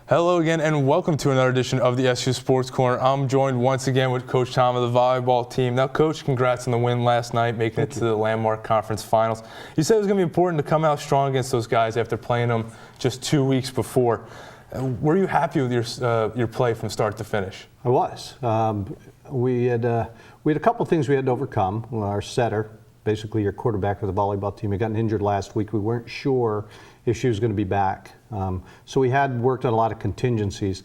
Hello again, and welcome to another edition of the SU Sports Corner. I'm joined once again with Coach Tom of the volleyball team. Now, Coach, congrats on the win last night, making it to the Landmark Conference Finals. You said it was going to be important to come out strong against those guys after playing them just 2 weeks before. Were you happy with your play from start to finish? I was. We had a couple things we had to overcome. Our setter, basically your quarterback of the volleyball team, had gotten injured last week. We weren't sure if she was going to be back. So we had worked on a lot of contingencies.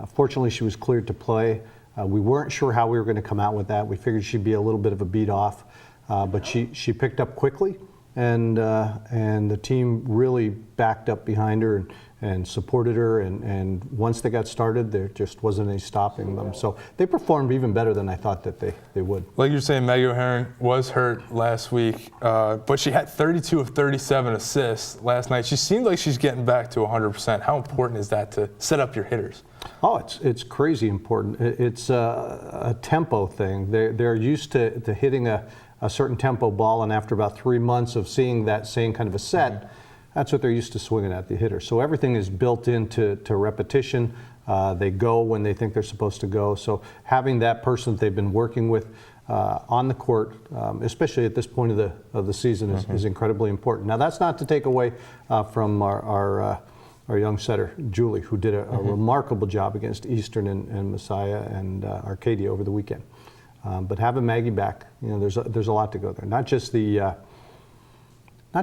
Fortunately, she was cleared to play. We weren't sure how we were going to come out with that. We figured she'd be a little bit of a beat off, but she picked up quickly, and the team really backed up behind her and supported her, and once they got started, there just wasn't any stopping them. So they performed even better than I thought that they would. Like you're saying, Maggie Harings was hurt last week, but she had 32 of 37 assists last night. She seemed like she's getting back to 100%. How important is that to set up your hitters? Oh, it's crazy important. It's a tempo thing. They're used to hitting a certain tempo ball, and after about 3 months of seeing that same kind of a set, that's what they're used to swinging at the hitter. So everything is built into repetition. They go when they think they're supposed to go. So having that person that they've been working with on the court, especially at this point of the season, is incredibly important. Now, that's not to take away from our young setter, Julie, who did a remarkable job against Eastern and Messiah and Arcadia over the weekend. But having Maggie back, there's a lot to go there. Not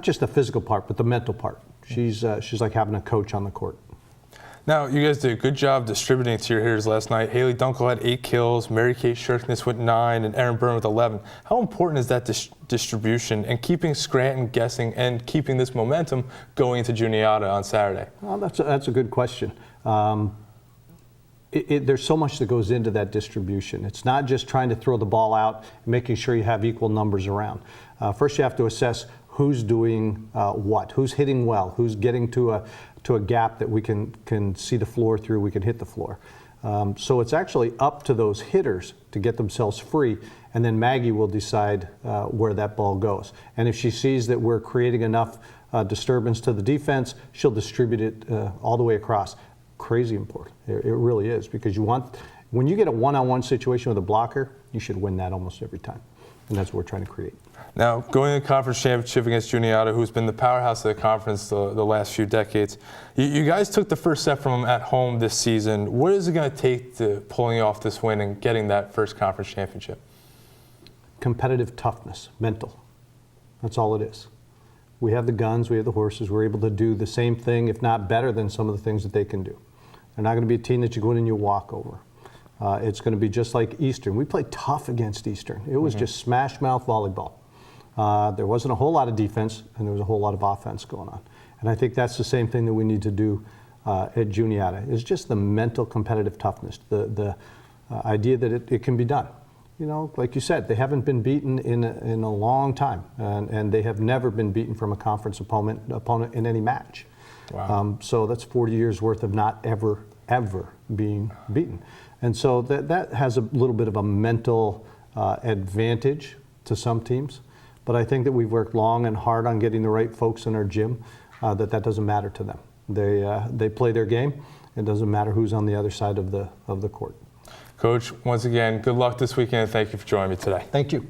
just the physical part, but the mental part. She's like having a coach on the court. Now, you guys did a good job distributing it to your hitters last night. Haley Dunkel had 8 kills, Mary Kate Shirkness with 9, and Erin Byrne with 11. How important is that distribution and keeping Scranton guessing and keeping this momentum going into Juniata on Saturday? Well, that's a good question. There's so much that goes into that distribution. It's not just trying to throw the ball out and making sure you have equal numbers around. First, you have to assess who's doing what, who's hitting well, who's getting to a gap that we can see the floor through, we can hit the floor. So it's actually up to those hitters to get themselves free, and then Maggie will decide where that ball goes. And if she sees that we're creating enough disturbance to the defense, she'll distribute it all the way across. Crazy important. It really is, because when you get a one-on-one situation with a blocker, you should win that almost every time. And that's what we're trying to create. Now, going to the conference championship against Juniata, who's been the powerhouse of the conference the last few decades, you guys took the first set from them at home this season. What is it going to take to pulling off this win and getting that first conference championship? Competitive toughness, mental. That's all it is. We have the guns, we have the horses. We're able to do the same thing, if not better than some of the things that they can do. They're not going to be a team that you go in and you walk over. It's going to be just like Eastern. We played tough against Eastern. It was just smash mouth volleyball. There wasn't a whole lot of defense, and there was a whole lot of offense going on. And I think that's the same thing that we need to do at Juniata. It's just the mental competitive toughness, the idea that it can be done. Like you said, they haven't been beaten in a long time, and they have never been beaten from a conference opponent in any match. Wow. So that's 40 years worth of not ever being beaten. And so that has a little bit of a mental advantage to some teams. But I think that we've worked long and hard on getting the right folks in our gym, that doesn't matter to them. They play their game. It doesn't matter who's on the other side of the court. Coach, once again, good luck this weekend, and thank you for joining me today. Thank you.